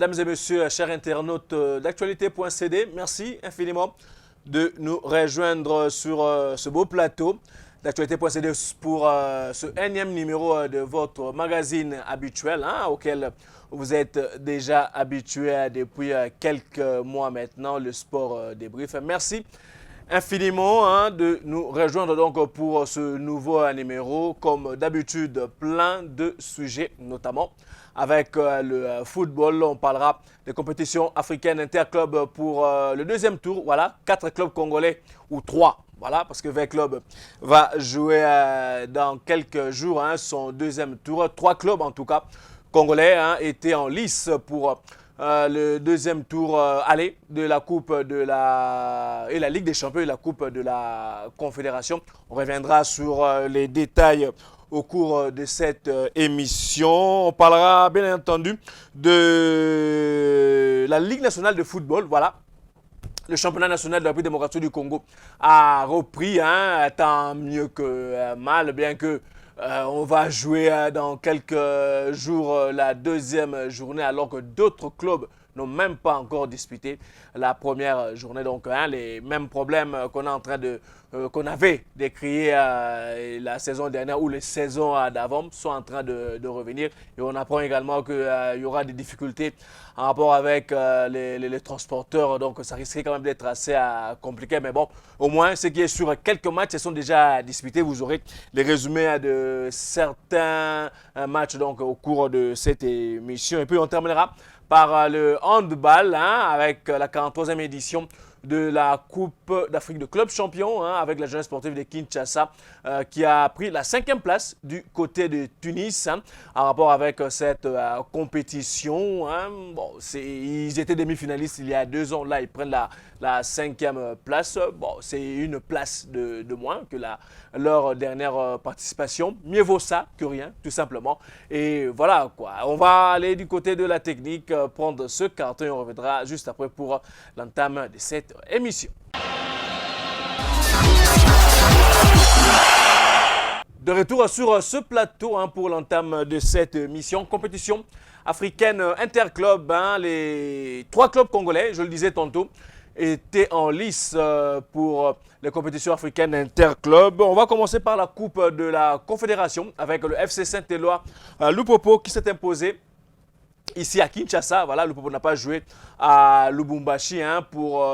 mesdames et messieurs, chers internautes d'actualité.cd, merci infiniment de nous rejoindre sur ce beau plateau d'actualité.cd pour ce énième numéro de votre magazine habituel auquel vous êtes déjà habitué depuis quelques mois maintenant, le sport débrief. Merci infiniment de nous rejoindre donc pour ce nouveau numéro. Comme d'habitude, plein de sujets, notamment avec le football. On parlera des compétitions africaines interclubs pour le deuxième tour. Voilà, 4 clubs congolais ou 3. Voilà, parce que V Club va jouer dans quelques jours son deuxième tour. 3 clubs en tout cas congolais étaient en lice pour le deuxième tour aller de la Coupe de la Ligue des Champions et la Coupe de la Confédération. On reviendra sur les détails au cours de cette émission. On parlera bien entendu de la Ligue nationale de football. Voilà. Le championnat national de la République démocratique du Congo a repris, tant mieux que mal, bien que on va jouer dans quelques jours la deuxième journée, alors que d'autres clubs n'ont même pas encore disputé la première journée. Donc, les mêmes problèmes qu'on avait décriés la saison dernière ou les saisons d'avant sont en train de revenir. Et on apprend également qu'il y aura des difficultés en rapport avec les transporteurs. Donc, ça risquerait quand même d'être assez compliqué. Mais bon, au moins, ce qui est sûr, quelques matchs sont déjà disputés. Vous aurez les résumés de certains matchs donc, au cours de cette émission. Et puis, on terminera par le handball avec la 43e édition de la Coupe d'Afrique de club champion avec la jeunesse sportive de Kinshasa qui a pris la 5e place du côté de Tunis en rapport avec cette compétition. Bon, ils étaient demi-finalistes il y a 2 ans. Là, ils prennent la 5e place. Bon, c'est une place de moins que leur dernière participation. Mieux vaut ça que rien, tout simplement. Et voilà quoi. On va aller du côté de la technique, prendre ce carton et on reviendra juste après pour l'entame de cette émission. De retour sur ce plateau pour l'entame de cette mission. Compétition africaine interclub. Les 3 clubs congolais, je le disais tantôt, étaient en lice pour les compétitions africaines interclubs. On va commencer par la Coupe de la Confédération avec le FC Saint-Éloi Lupopo qui s'est imposé ici à Kinshasa. Voilà, Lupopo n'a pas joué à Lubumbashi pour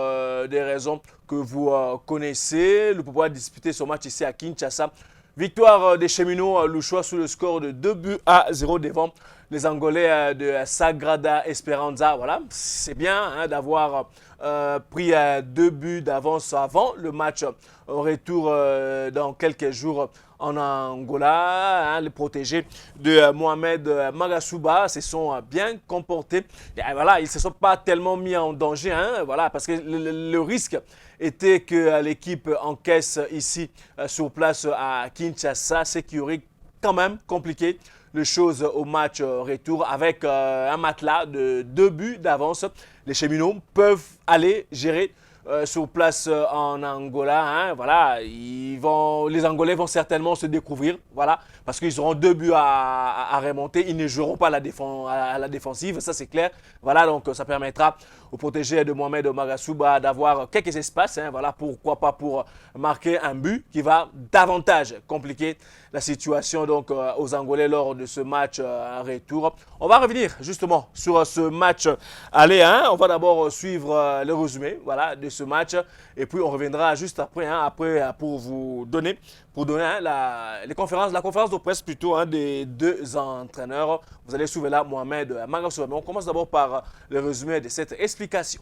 des raisons que vous connaissez. Lupopo a disputé son match ici à Kinshasa. Victoire des cheminots louchois sous le score de 2-0 devant les Angolais de Sagrada Esperanza. Voilà, c'est bien d'avoir pris 2 buts d'avance avant le match au retour dans quelques jours en Angola. Les protégés de Mohamed Magasuba se sont bien comportés. Et voilà, ils ne se sont pas tellement mis en danger, voilà, parce que le risque était que l'équipe encaisse ici sur place à Kinshasa, ce qui aurait quand même compliqué les choses au match retour avec un matelas de 2 buts d'avance. Les cheminots peuvent aller gérer sur place en Angola. Voilà, les Angolais vont certainement se découvrir, voilà, parce qu'ils auront 2 buts à remonter. Ils ne joueront pas à la défensive, ça c'est clair. Voilà, donc ça permettra aux protégés de Mohamed Magasuba d'avoir quelques espaces. Voilà, pourquoi pas pour marquer un but qui va davantage compliquer la situation donc aux Angolais lors de ce match retour. On va revenir justement sur ce match aller. On va d'abord suivre le résumé, voilà, de ce match et puis on reviendra juste après, pour vous donner la conférence de presse plutôt des 2 entraîneurs. Vous allez suivre là Mohamed Magasuba. Mais on commence d'abord par le résumé de cette explication.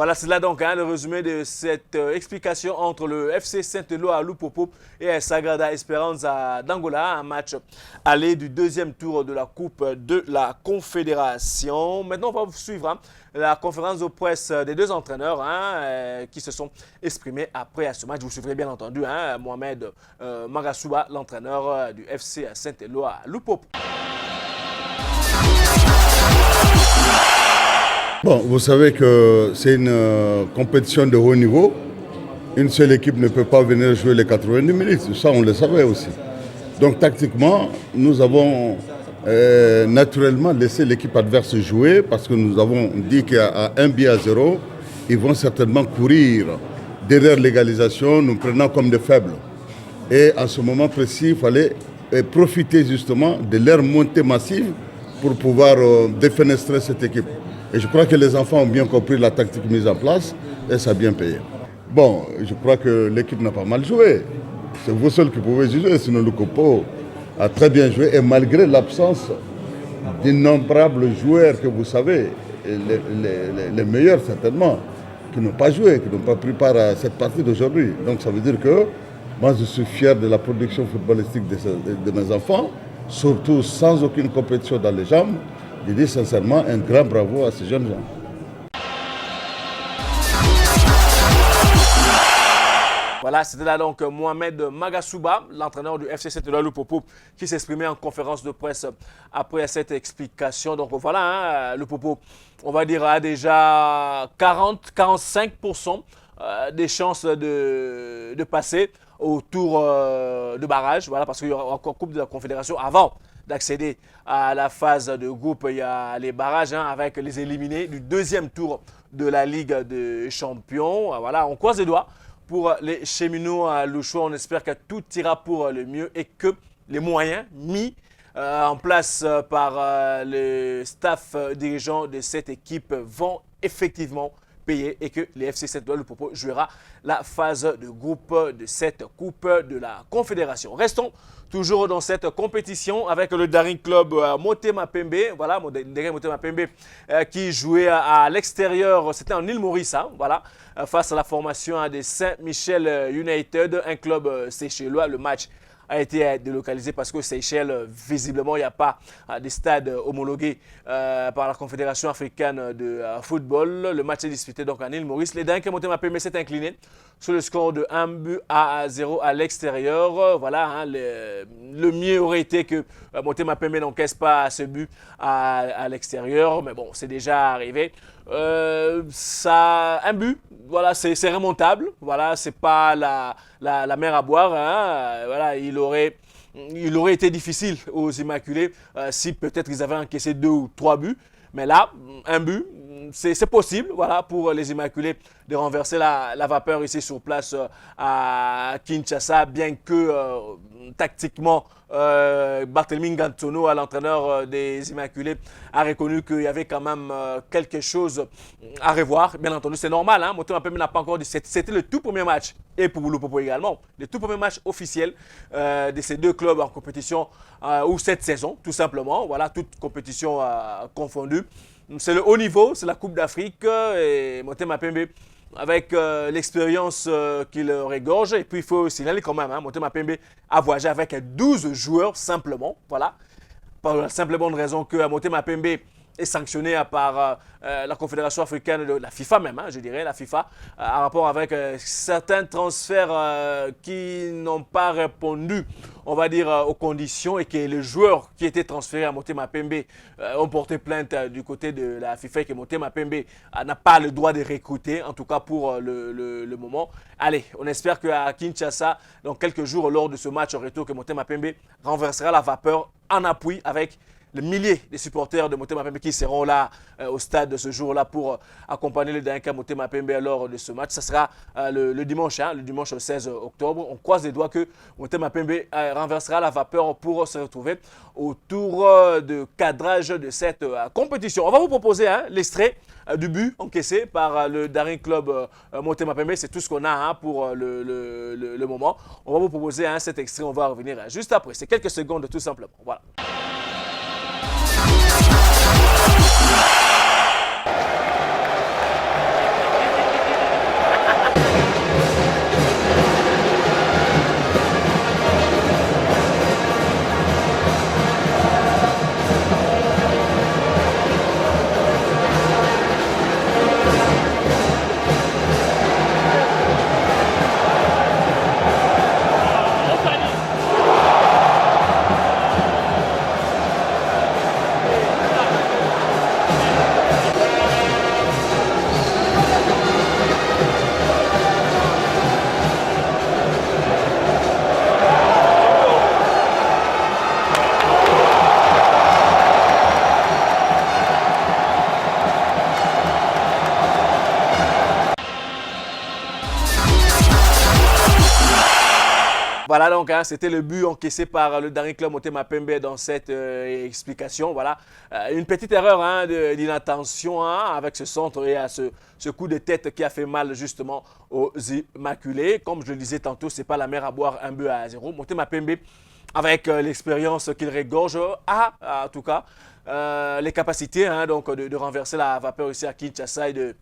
Voilà, c'est là donc le résumé de cette explication entre le FC Saint-Éloi à Lupopo et Sagrada Esperanza d'Angola, un match aller du deuxième tour de la Coupe de la Confédération. Maintenant, on va suivre la conférence de presse des deux entraîneurs qui se sont exprimés après ce match. Vous suivrez bien entendu Mohamed Magasuba, l'entraîneur du FC Saint-Éloi à Lupopo. Bon, vous savez que c'est une compétition de haut niveau. Une seule équipe ne peut pas venir jouer les 90 minutes. Ça, on le savait aussi. Donc, tactiquement, nous avons naturellement laissé l'équipe adverse jouer parce que nous avons dit qu'à 1-0, ils vont certainement courir derrière l'égalisation, nous prenant comme des faibles. Et à ce moment précis, il fallait profiter justement de leur montée massive pour pouvoir défenestrer cette équipe. Et je crois que les enfants ont bien compris la tactique mise en place et ça a bien payé. Bon, je crois que l'équipe n'a pas mal joué. C'est vous seul qui pouvez juger, sinon le Copo a très bien joué. Et malgré l'absence d'innombrables joueurs que vous savez, les meilleurs certainement, qui n'ont pas joué, qui n'ont pas pris part à cette partie d'aujourd'hui. Donc ça veut dire que moi je suis fier de la production footballistique de mes enfants, surtout sans aucune compétition dans les jambes. Je dis sincèrement un grand bravo à ces jeunes gens. Voilà, c'était là donc Mohamed Magasuba, l'entraîneur du FC Saint-Éloi Lupopo, qui s'exprimait en conférence de presse après cette explication. Donc voilà, Lupopo, on va dire, a déjà 40-45% des chances de passer au tour de barrage. Voilà, parce qu'il y aura encore Coupe de la Confédération avant d'accéder à la phase de groupe. Il y a les barrages avec les éliminés du deuxième tour de la Ligue des Champions. Voilà, on croise les doigts pour les cheminots à Louchoua. On espère que tout ira pour le mieux et que les moyens mis en place par le staff dirigeant de cette équipe vont effectivement payer et que les FC Saint-Éloi Lupopo jouera la phase de groupe de cette Coupe de la Confédération. Restons toujours dans cette compétition avec le Daring Club Motema Pembe. Voilà, Motema Pembe qui jouait à l'extérieur, c'était en Île-Maurice, voilà, face à la formation des Saint-Michel United, un club séchellois. Le match a été délocalisé parce que Seychelles, visiblement, il n'y a pas de stade homologué par la Confédération africaine de football. Le match est disputé donc en Île-Maurice. Les Daring Motema Pembe s'est incliné sur le score de 1-0 à l'extérieur. Voilà, le mieux aurait été que Motema Pembe n'encaisse pas ce but à l'extérieur, mais bon, c'est déjà arrivé. Un but, voilà, c'est remontable, voilà, c'est pas la mer à boire, voilà, il aurait été difficile aux Immaculés si peut-être ils avaient encaissé 2 ou 3 buts, mais là, un but, c'est possible, voilà, pour les Immaculés de renverser la vapeur ici sur place à Kinshasa, bien que tactiquement, Barthélemy Ngantono, l'entraîneur des Immaculés, a reconnu qu'il y avait quand même quelque chose à revoir. Bien entendu, c'est normal, Motema Pembe n'a pas encore dit. C'était le tout premier match, et pour Lupopo également, le tout premier match officiel de ces deux clubs en compétition, ou cette saison, tout simplement. Voilà, toute compétition confondue. C'est le haut niveau, c'est la Coupe d'Afrique, et Motema Pembe, avec l'expérience qu'il regorge. Et puis, il faut signaler quand même, Motema Pembe a voyagé avec 12 joueurs simplement. Voilà. Par la simple bonne raison que Motema Pembe est sanctionné par la Confédération africaine, de la FIFA même, je dirais, la FIFA, en rapport avec certains transferts qui n'ont pas répondu, on va dire, aux conditions, et que les joueurs qui étaient transférés à Motema Pembe ont porté plainte du côté de la FIFA et que Motema Pembe n'a pas le droit de recruter, en tout cas pour le moment. Allez, on espère qu'à Kinshasa, dans quelques jours, lors de ce match au retour, que Motema Pembe renversera la vapeur en appui avec les milliers de supporters de Motema Pembe qui seront là au stade de ce jour-là pour accompagner le Daring Club Motema Pembe lors de ce match. Ça sera le dimanche 16 octobre. On croise les doigts que Motema Pembe renversera la vapeur pour se retrouver au tour de cadrage de cette compétition. On va vous proposer l'extrait du but encaissé par le Daring Club Motema Pembe. C'est tout ce qu'on a pour le moment. On va vous proposer cet extrait. On va revenir juste après. C'est quelques secondes tout simplement. Voilà. Voilà donc, hein, c'était le but encaissé par le dernier club Motema Pembe dans cette explication. Voilà, une petite erreur hein, d'inattention hein, avec ce centre et à ce coup de tête qui a fait mal justement aux Immaculés. Comme je le disais tantôt, c'est pas la mer à boire 1-0. Motema Pembe, avec l'expérience qu'il regorge, a en tout cas les capacités hein, donc de renverser la vapeur ici à Kinshasa et de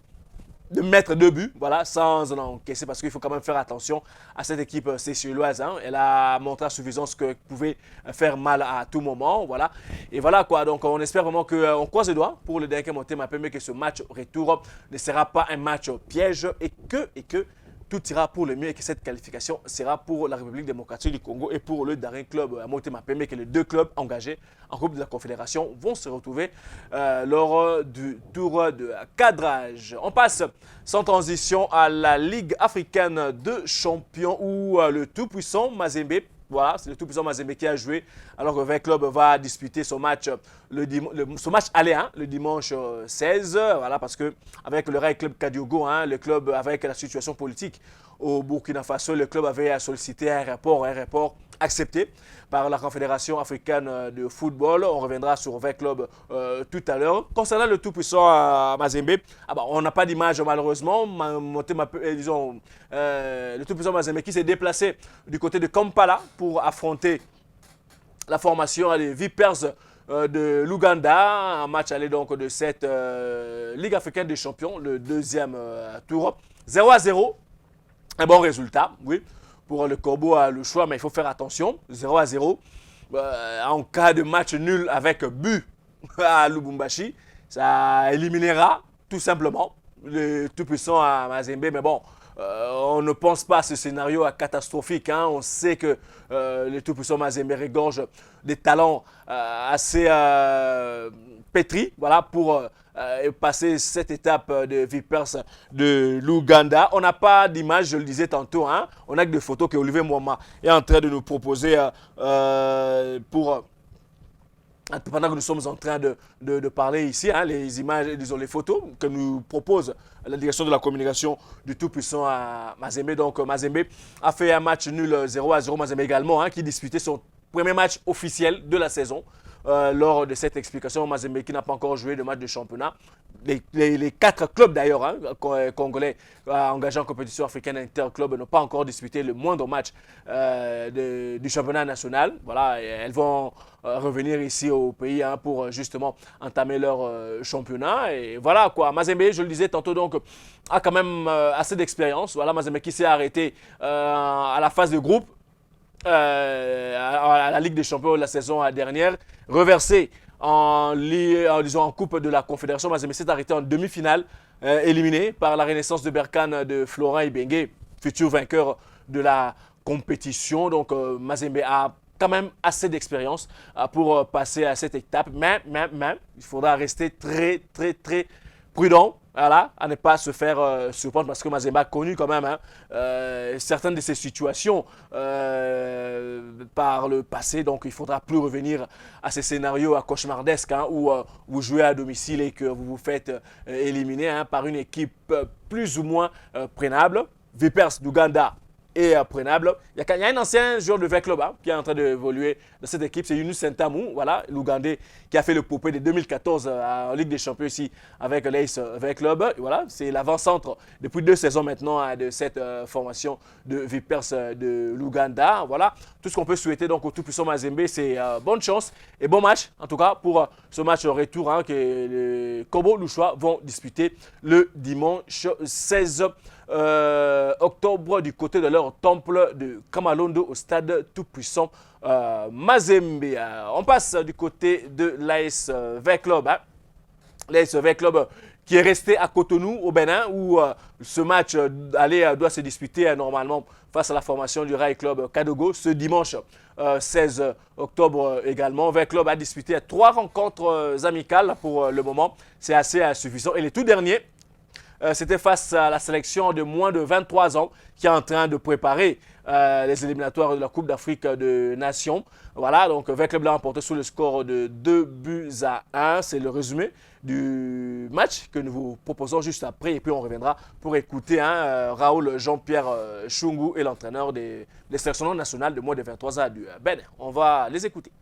mettre 2 buts, voilà, sans en encaisser, parce qu'il faut quand même faire attention à cette équipe seychelloise. Hein. Elle a montré à suffisance qu'elle pouvait faire mal à tout moment, voilà. Et voilà quoi, donc on espère vraiment qu'on croise les doigts pour le dernier Motema Pembe que ce match retour ne sera pas un match piège et que tout ira pour le mieux et que cette qualification sera pour la République démocratique du Congo et pour le Daring Club à Motema Pembe, que les 2 clubs engagés en Coupe de la Confédération vont se retrouver lors du tour de cadrage. On passe sans transition à la Ligue africaine de champions où le tout-puissant Mazembe, voilà, c'est le tout-puissant Mazembe qui a joué, alors que le Club va disputer son match, son match aller hein, le dimanche 16, voilà, parce que avec le Rail Club Kadiogo, hein, le club avec la situation politique au Burkina Faso, le club avait sollicité un report accepté par la Confédération africaine de football. On reviendra sur V Club tout à l'heure. Concernant le tout-puissant Mazembe, on n'a pas d'image malheureusement. Le tout-puissant Mazembe qui s'est déplacé du côté de Kampala pour affronter la formation des Vipers de l'Ouganda, un match aller donc de cette Ligue africaine des champions, le 2e tour. 0-0, un bon résultat, oui, pour le Corbeau à le choix, mais il faut faire attention, 0-0. En cas de match nul avec but à Lubumbashi, ça éliminera tout simplement le tout-puissant à Mazembe, mais bon, on ne pense pas à ce scénario catastrophique. Hein. On sait que le tout-puissant Mazembe regorge des talents assez pétris, voilà, pour passer cette étape de Vipers de l'Ouganda. On n'a pas d'image, je le disais tantôt. Hein. On n'a que des photos que Olivier Mwama est en train de nous proposer pendant que nous sommes en train de parler ici, hein, les images, disons les photos que nous propose la direction de la communication du tout-puissant à Mazembe. Donc Mazembe a fait un match nul 0-0. Mazembe également, hein, qui disputait son premier match officiel de la saison. Lors de cette explication, Mazembe qui n'a pas encore joué de match de championnat. Les 4 clubs d'ailleurs hein, congolais engagés en compétition africaine interclub n'ont pas encore disputé le moindre match du championnat national. Voilà, et elles vont revenir ici au pays hein, pour justement entamer leur championnat. Et voilà quoi, Mazembe, je le disais tantôt, donc a quand même assez d'expérience. Voilà, Mazembe qui s'est arrêté à la phase de groupe. À la Ligue des Champions de la saison dernière, reversé en Coupe de la Confédération. Mazembe s'est arrêté en demi-finale, éliminé par la Renaissance de Berkane de Florent Ibenge, futur vainqueur de la compétition. Donc Mazembe a quand même assez d'expérience pour passer à cette étape, mais il faudra rester très prudent. Voilà, à ne pas se faire surprendre parce que Mazembe a connu quand même hein, certaines de ces situations par le passé. Donc, il ne faudra plus revenir à ces scénarios cauchemardesques hein, où vous jouez à domicile et que vous vous faites éliminer hein, par une équipe plus ou moins prenable. Vipers d'Ouganda est prenable. Il y a un ancien joueur de V-Club hein, qui est en train d'évoluer dans cette équipe, c'est Yunus Sentamou, voilà, l'Ougandais qui a fait le popé de 2014 en Ligue des Champions ici avec l'Ace V-Club. Voilà, c'est l'avant-centre depuis 2 saisons maintenant hein, de cette formation de Vipers de l'Ouganda. Voilà, tout ce qu'on peut souhaiter donc au tout-puissant Mazembe, c'est bonne chance et bon match, en tout cas pour ce match retour hein, que les Kobo Louchois vont disputer le dimanche 16 octobre du côté de leur temple de Kamalondo au stade tout-puissant Mazembe. On passe du côté de l'AS V-Club. Hein. L'AS V-Club qui est resté à Cotonou au Bénin où ce match doit se disputer normalement face à la formation du Rail Club Kadogo ce dimanche 16 octobre également. V-Club a disputé 3 rencontres amicales pour le moment. C'est assez insuffisant. Et les tout derniers C'était face à la sélection de moins de 23 ans qui est en train de préparer les éliminatoires de la Coupe d'Afrique de Nations. Voilà, donc avec le blanc emporté sous le score de 2-1. C'est le résumé du match que nous vous proposons juste après. Et puis on reviendra pour écouter Raoul Jean-Pierre Chungu et l'entraîneur des sélections nationales de moins de 23 ans du Bénin. On va les écouter.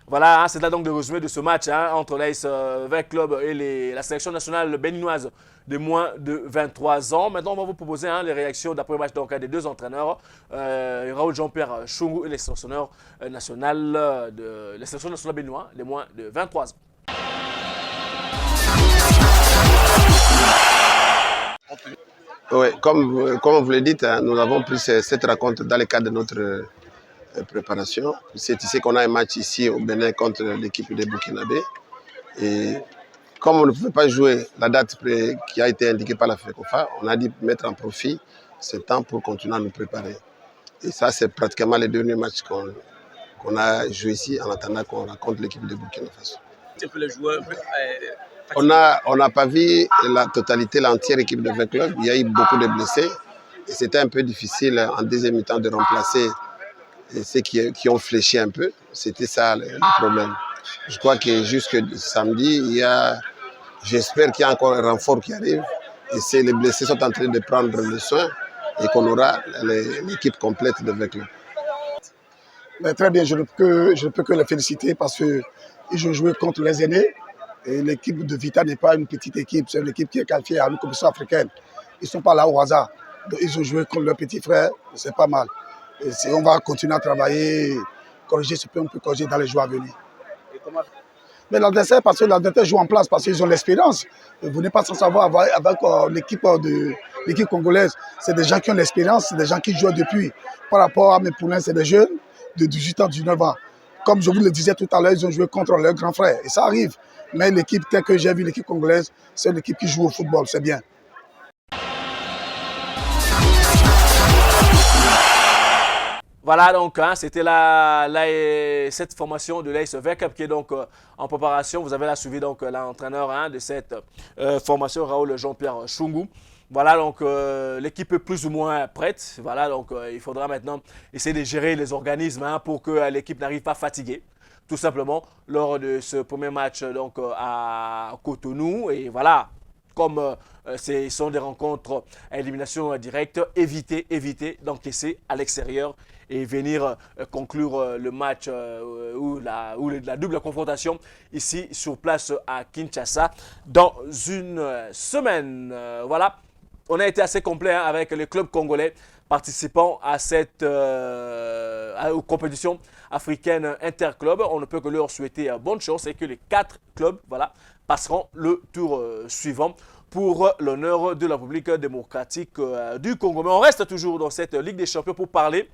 Voilà, c'est là donc le résumé de ce match entre l'AS Vert Club et la sélection nationale béninoise de moins de 23 ans. Maintenant, on va vous proposer les réactions d'après le match des deux entraîneurs, Raoul Jean-Pierre Chungu et les sélectionneurs nationales de la sélection nationale béninoise de moins de 23 ans. Oui, comme vous le dites, nous avons pris cette rencontre dans le cadre de notre préparation. C'est ici qu'on a un match ici au Bénin contre l'équipe de Burkinabé. Et comme on ne pouvait pas jouer la date qui a été indiquée par la FECOFA, on a dû mettre en profit ce temps pour continuer à nous préparer. Et ça, c'est pratiquement les derniers matchs qu'on a joué ici en attendant qu'on rencontre l'équipe de Burkina Faso. On n'a pas vu la totalité, l'entière équipe de 20 clubs. Il y a eu beaucoup de blessés. Et c'était un peu difficile en deuxième mi-temps de remplacer ceux qui ont fléchi un peu. C'était ça le problème. Je crois que jusque samedi, il y a J'espère qu'il y a encore un renfort qui arrive. Et les blessés sont en train de prendre le soin et qu'on aura l'équipe complète de Veclub. Mais très bien, je ne peux que les féliciter parce qu'ils ont joué contre les aînés. Et l'équipe de Vita n'est pas une petite équipe, c'est une équipe qui est qualifiée à une compétition africaine. Ils ne sont pas là au hasard. Donc, ils ont joué contre leurs petits frères, c'est pas mal. Et on va continuer à travailler, corriger ce qu'on peut corriger dans les jours à venir. Mais l'adversaire, parce que l'adversaire joue en place, parce qu'ils ont l'expérience. Vous n'êtes pas sans savoir avec l'équipe congolaise. C'est des gens qui ont l'expérience, c'est des gens qui jouent depuis. Par rapport à mes poulains, c'est des jeunes de 18 ans, 19 ans. Comme je vous le disais tout à l'heure, ils ont joué contre leurs grands frères. Et ça arrive. Mais l'équipe telle que j'ai vu, l'équipe congolaise, c'est une équipe qui joue au football, c'est bien. Voilà donc, hein, c'était cette formation de l'AS Veclub qui est donc en préparation. Vous avez là suivi donc l'entraîneur de cette formation, Raoul Jean-Pierre Chungu. Voilà donc l'équipe est plus ou moins prête. Voilà donc il faudra maintenant essayer de gérer les organismes pour que l'équipe n'arrive pas fatiguée. Tout simplement lors de ce premier match donc à Cotonou. Et voilà, comme ce sont des rencontres à élimination directe, éviter d'encaisser à l'extérieur et venir conclure le match ou la double confrontation ici sur place à Kinshasa dans une semaine. Voilà, on a été assez complet avec les clubs congolais participant à cette compétition africaine interclub. On ne peut que leur souhaiter bonne chance et que les 4 clubs passeront le tour suivant pour l'honneur de la République démocratique du Congo. Mais on reste toujours dans cette Ligue des champions pour parler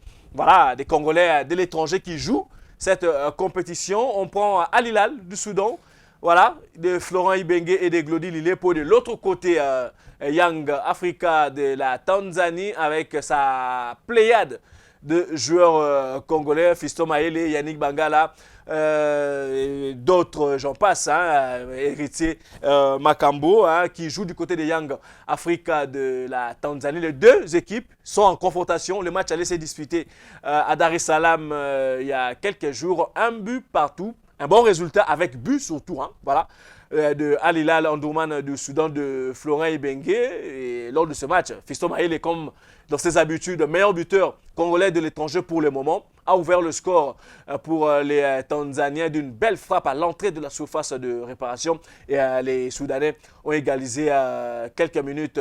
des Congolais de l'étranger qui jouent cette compétition. On prend Al Hilal du Soudan, de Florent Ibenge et de Glody Lilepo. De l'autre côté, Young Africa de la Tanzanie avec sa pléiade de joueurs congolais, Fiston Maele, Yannick Bangala, d'autres, j'en passe, Héritier Makambo, qui joue du côté de Young Africa de la Tanzanie. Les deux équipes sont en confrontation. Le match allait se disputer à Dar es Salaam il y a quelques jours. Un but partout, un bon résultat avec but surtout, de Al Hilal Omdurman du Soudan de Florent Ibenge. Et lors de ce match, Fiston Maele, comme dans ses habitudes, meilleur buteur congolais de l'étranger pour le moment, a ouvert le score pour les Tanzaniens d'une belle frappe à l'entrée de la surface de réparation. Et les Soudanais ont égalisé quelques minutes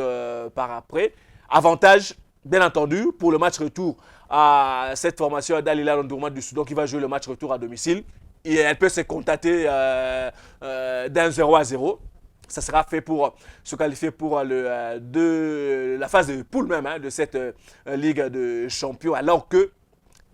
par après. Avantage, bien entendu, pour le match retour à cette formation d'Al Hilal Omdurman du Soudan qui va jouer le match retour à domicile. Et elle peut se contenter d'un 0-0. Ça sera fait pour se qualifier pour la phase de poule même de cette Ligue de champions. Alors que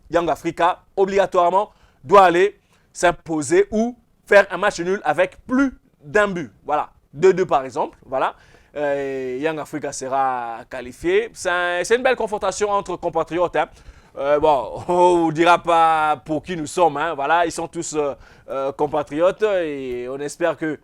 Young Africa, obligatoirement, doit aller s'imposer ou faire un match nul avec plus d'un but. Voilà, 2-2 par exemple. Voilà. Young Africa sera qualifié. C'est une belle confrontation entre compatriotes. On ne dira pas pour qui nous sommes. Ils sont tous compatriotes et on espère que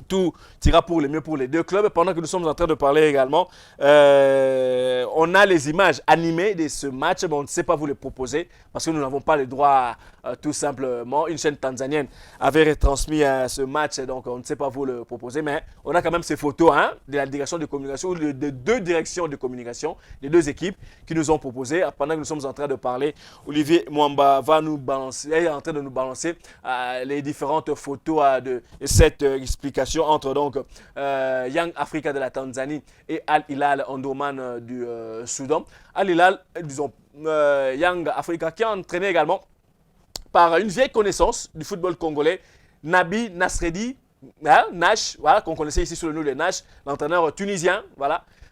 tout ira pour le mieux pour les deux clubs. Pendant que nous sommes en train de parler également, on a les images animées de ce match, mais on ne sait pas vous les proposer parce que nous n'avons pas le droit tout simplement. Une chaîne tanzanienne avait retransmis ce match, donc on ne sait pas vous le proposer, mais on a quand même ces photos de la direction de communication, ou de deux directions de communication, des deux équipes qui nous ont proposé. Pendant que nous sommes en train de parler, Olivier Mwamba est en train de nous balancer les différentes photos de cette explication entre donc Young Africa de la Tanzanie et Al Hilal Omdurman du Soudan. Al Hilal, disons, Young Africa qui a entraîné également par une vieille connaissance du football congolais, Nabi Nasredi, Nash, qu'on connaissait ici sous le nom de Nash, l'entraîneur tunisien,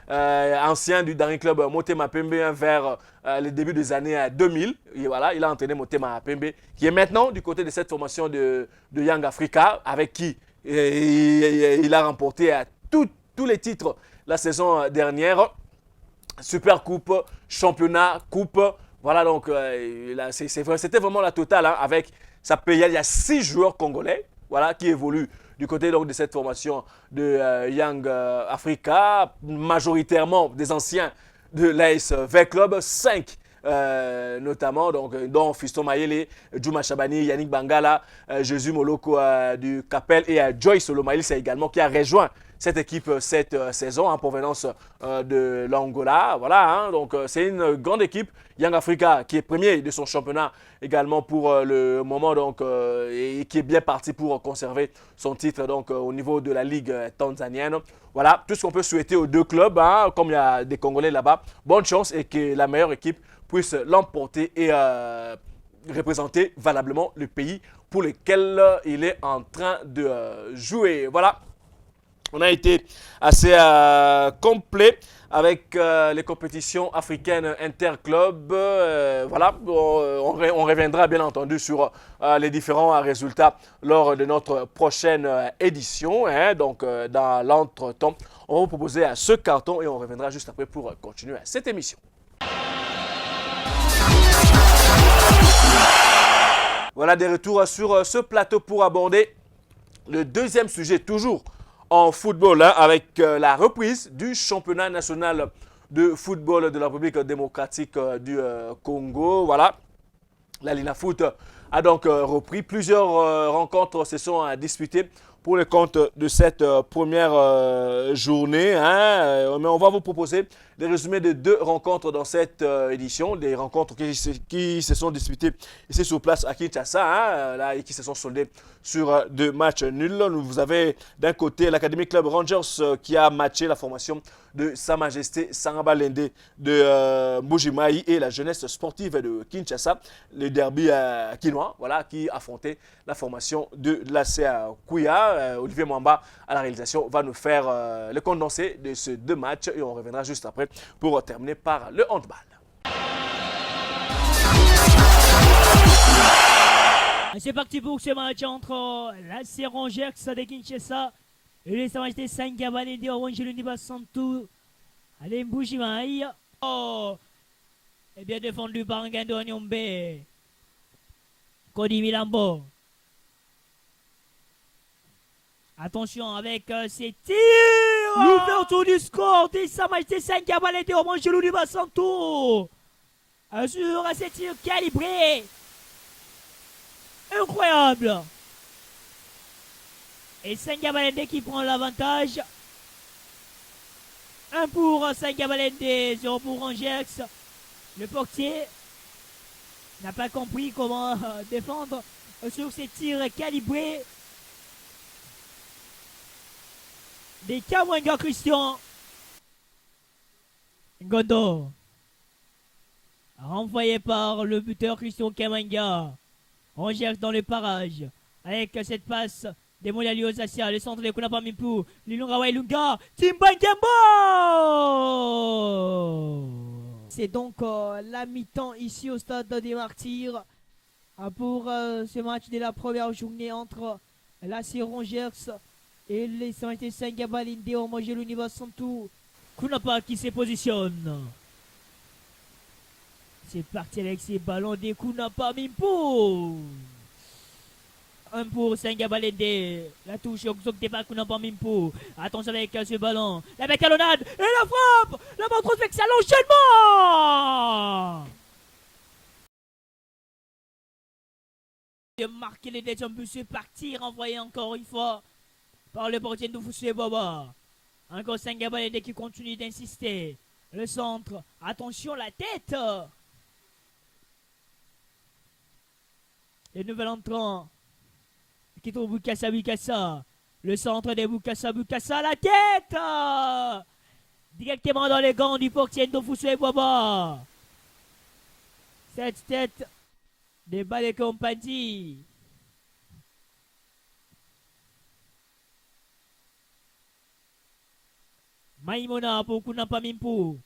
ancien du dernier club Motema Pembe vers le début des années 2000. Et il a entraîné Motema Pembe, qui est maintenant du côté de cette formation de Young Africa, avec qui il a remporté tous les titres la saison dernière. Super Coupe, Championnat, Coupe. Voilà, donc c'était vraiment la totale avec sa pléiade. Il y a 6 joueurs congolais qui évoluent du côté donc, de cette formation de Young Africa, majoritairement des anciens de l'AS Veclub, 5 notamment, donc, dont Fiston Mayele, Djouma Chabani, Yannick Bangala, Jésus Moloko du Capel et Joyce Solomaïlis également qui a rejoint cette équipe cette saison en provenance de l'Angola. Voilà, hein, donc c'est une grande équipe. Young Africa qui est premier de son championnat également pour le moment donc, et qui est bien parti pour conserver son titre donc, au niveau de la Ligue tanzanienne. Voilà, tout ce qu'on peut souhaiter aux deux clubs, hein, comme il y a des Congolais là-bas, bonne chance et que la meilleure équipe puisse l'emporter et représenter valablement le pays pour lequel il est en train de jouer. Voilà. On a été assez complet avec les compétitions africaines interclubs. Voilà, on reviendra bien entendu sur les différents résultats lors de notre prochaine édition. Hein. Donc, dans l'entretemps, on va vous proposer ce carton et on reviendra juste après pour continuer cette émission. Voilà, des retours sur ce plateau pour aborder le deuxième sujet, toujours en football, hein, avec la reprise du championnat national de football de la République démocratique du Congo. Voilà, la Lina Foot a donc repris. Plusieurs rencontres se sont disputées pour le compte de cette première journée. Hein, mais on va vous proposer des résumés de 2 rencontres dans cette édition, des rencontres qui se sont disputées ici sur place à Kinshasa, hein, là, et qui se sont soldées sur 2 matchs nuls. Vous avez d'un côté l'Académie Club Rangers qui a matché la formation de Sa Majesté Sangaba Lende de Mbujimayi et la jeunesse sportive de Kinshasa, le derby quinois, voilà, qui affrontait la formation de l'ACA Kouya. Olivier Mwamba à la réalisation va nous faire le condensé de ces 2 matchs et on reviendra juste après pour terminer par le handball. C'est parti pour ce match entre l'AC Rangers de Kinshasa et les Sa Majesté Sangaba Lende Orange Luniba Santou à Mbujimayi. Oh, et bien défendu par Ngando Nyombe. Cody Milambo. Attention avec ces tirs. L'ouverture du score de Sa Majesté Sangaba Lende Orange Luniba Santou. Sur ces tirs calibrés. Incroyable. Et Sangaba Lende qui prend l'avantage. 1 pour Sangaba Lende, 0 pour Rangers. Le portier n'a pas compris comment défendre sur ces tirs calibrés. Des Kamwenga Christian. Ngondo. Renvoyé par le buteur Christian Kamwenga. Rangers dans le parage. Avec cette passe des Moliali Osasia. Le centre de Kunapa Mimpu. Lilunga Wailunga. Timbangembo. C'est donc la mi-temps ici au stade des Martyrs. Pour ce match de la première journée entre l'AC Rangers et les Sa Majesté Sangaba Lende Orange Luniba Santou. Kunapa qui se positionne. C'est parti avec ces ballons des Kunapa Mimpu. 1 pour Sangaba Lende. La touche exécutée par Kunapa Mimpu. Attention avec ce ballon. La bécalonnade et la frappe. La main transversale, l'enchaînement. De marquer les deuxièmes buts, c'est parti. Renvoyé encore une fois par le portier de Foussé Baba. Encore Sangaba Lende qui continue d'insister. Le centre. Attention la tête. Le nouvel entrant qui trouve Bukassa. Le centre de Bukassa, la tête directement dans les gants du portier Ndofuswe Baba. Cette tête de Bale Compagnie. Maïmona pour Kunapa Mimpu.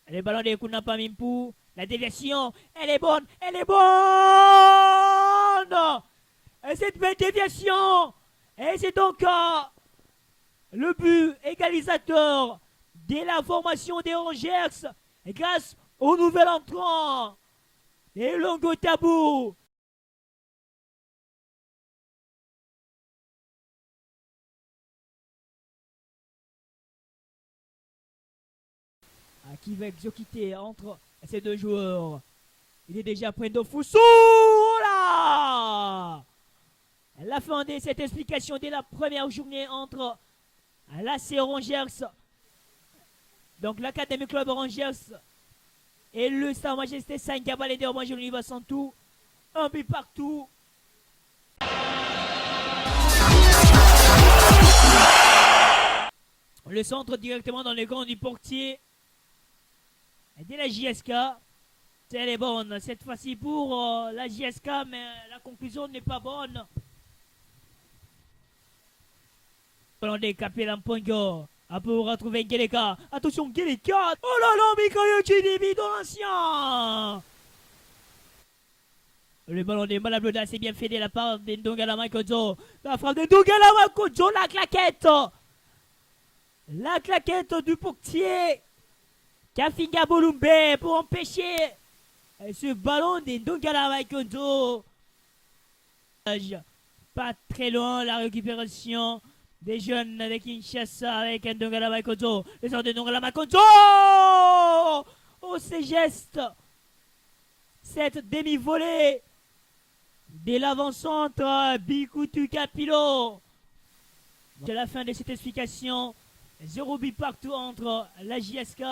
Les ballons de Kunapa Mimpu. La déviation, elle est bonne. Et cette belle déviation. Et c'est donc le but égalisateur de la formation des Rangers grâce au nouvel entrant. Et Longo Tabou. Qui va exécuter entre ces deux joueurs. Il est déjà près de Foussou. La fin de cette explication dès la première journée entre l'AC Rangers, donc l'Académie Club Rangers et le Sa Majesté Saint-Gabal de Orange Santou. Un but partout. Le centre directement dans les gants du portier de la JSK. Elle est bonne cette fois-ci pour la JSK, mais la conclusion n'est pas bonne. On décapé l'Ampongo. Pour retrouver Geleka. Attention, Geleka. Oh là là, Mikayo Chidibi dans l'ancien. Le ballon des Malabloda, c'est bien fait de la part de Ndongala Makodzo. La frappe de Ndongala Makodzo, la claquette. La claquette du portier. Kafinga Bolumbe pour empêcher ce ballon de Ndongala Makodzo. Pas très loin la récupération des jeunes de Kinshasa avec Ndongala Makodzo. Les ordres de Ndongala Makodzo. Oh, ces gestes. Cette demi-volée de l'avant-centre Bikutu Kapilo. C'est la fin de cette explication. 0 but partout entre la JSK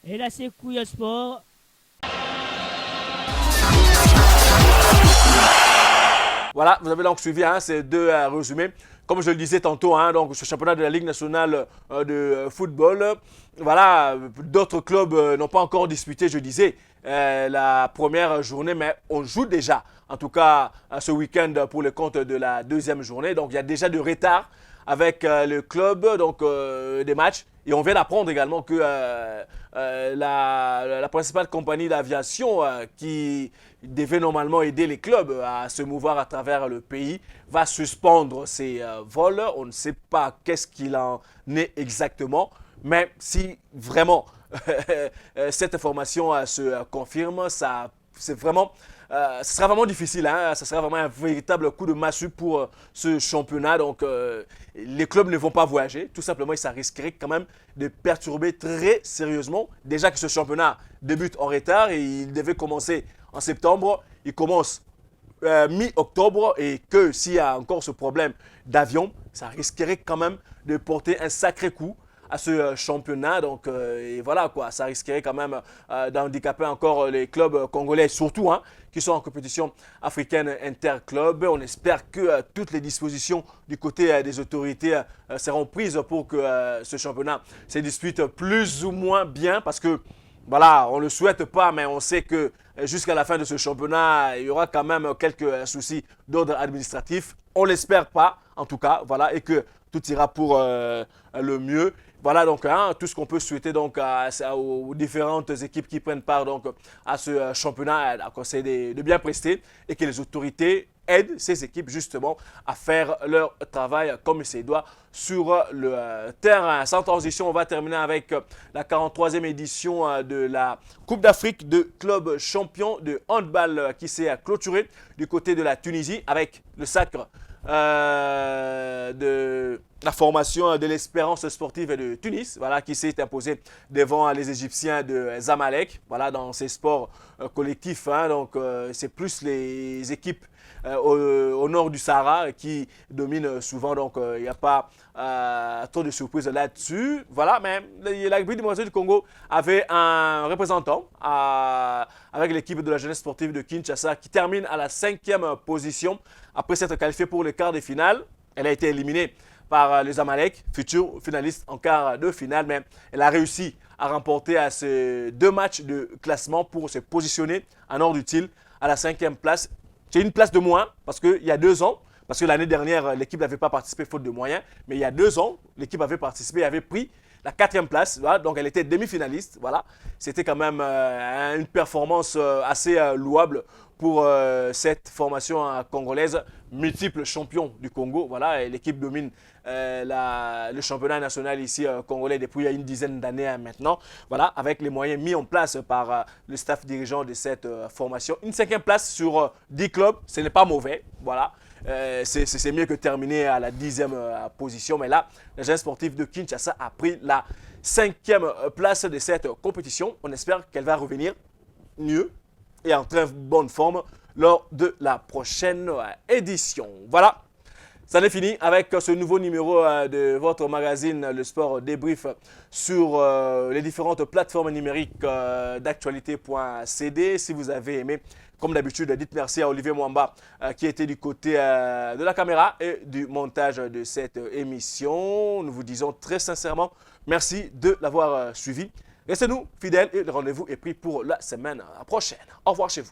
et la Sekouya Sport. Voilà, vous avez donc suivi ces deux résumés. Comme je le disais tantôt, donc ce championnat de la Ligue nationale de football, voilà, d'autres clubs n'ont pas encore disputé, je disais, la première journée, mais on joue déjà, en tout cas ce week-end pour le compte de la deuxième journée. Donc il y a déjà du retard avec le club, donc des matchs. Et on vient d'apprendre également que la principale compagnie d'aviation qui devait normalement aider les clubs à se mouvoir à travers le pays va suspendre ses vols. On ne sait pas qu'est-ce qu'il en est exactement, mais si vraiment cette information se confirme, c'est vraiment... ce sera vraiment difficile, ça sera vraiment un véritable coup de massue pour ce championnat. Donc les clubs ne vont pas voyager, tout simplement, et ça risquerait quand même de perturber très sérieusement. Déjà que ce championnat débute en retard et il devait commencer en septembre, il commence mi-octobre, et que s'il y a encore ce problème d'avion, ça risquerait quand même de porter un sacré coup à ce championnat. Donc et voilà quoi, ça risquerait quand même d'handicaper encore les clubs congolais, surtout qui sont en compétition africaine interclub. On espère que toutes les dispositions du côté des autorités seront prises pour que ce championnat se dispute plus ou moins bien, parce que voilà, on ne le souhaite pas, mais on sait que jusqu'à la fin de ce championnat, il y aura quand même quelques soucis d'ordre administratif. On ne l'espère pas, en tout cas, voilà, et que tout ira pour le mieux. Voilà donc tout ce qu'on peut souhaiter donc aux différentes équipes qui prennent part donc à ce championnat, c'est de bien prester et que les autorités aident ces équipes justement à faire leur travail comme il se doit sur le terrain. Sans transition, on va terminer avec la 43e édition de la Coupe d'Afrique de clubs champions de handball qui s'est clôturée du côté de la Tunisie avec le sacre de la formation de l'Espérance sportive de Tunis, voilà, qui s'est imposée devant les Égyptiens de Zamalek. Voilà, dans ces sports collectifs, donc c'est plus les équipes au nord du Sahara qui dominent souvent, donc il n'y a pas trop de surprises là-dessus. Voilà, mais la République démocratique du Congo avait un représentant avec l'équipe de la jeunesse sportive de Kinshasa qui termine à la 5e position après s'être qualifiée pour les quarts de finale. Elle a été éliminée par les Zamalek, futur finaliste en quart de finale, mais elle a réussi à remporter ces 2 matchs de classement pour se positionner en ordre utile à la 5e place. C'est une place de moins parce qu'il y a 2 ans, parce que l'année dernière, l'équipe n'avait pas participé faute de moyens, mais il y a 2 ans, l'équipe avait participé et avait pris la 4e place, voilà, donc elle était demi-finaliste. Voilà. C'était quand même une performance assez louable pour cette formation congolaise, multiple champion du Congo. Voilà, et l'équipe domine le championnat national ici congolais depuis il y a une dizaine d'années maintenant. Voilà, avec les moyens mis en place par le staff dirigeant de cette formation. Une 5e place sur 10 clubs, ce n'est pas mauvais. Voilà. C'est mieux que terminer à la 10e position. Mais là, la jeunesse sportive de Kinshasa a pris la 5e place de cette compétition. On espère qu'elle va revenir mieux et en très bonne forme lors de la prochaine édition. Voilà, ça est fini avec ce nouveau numéro de votre magazine Le Sport Débrief sur les différentes plateformes numériques d'actualité.cd. Si vous avez aimé, comme d'habitude, dites merci à Olivier Mwamba qui était du côté de la caméra et du montage de cette émission. Nous vous disons très sincèrement merci de l'avoir suivi. Restez-nous fidèles et le rendez-vous est pris pour la semaine prochaine. Au revoir chez vous.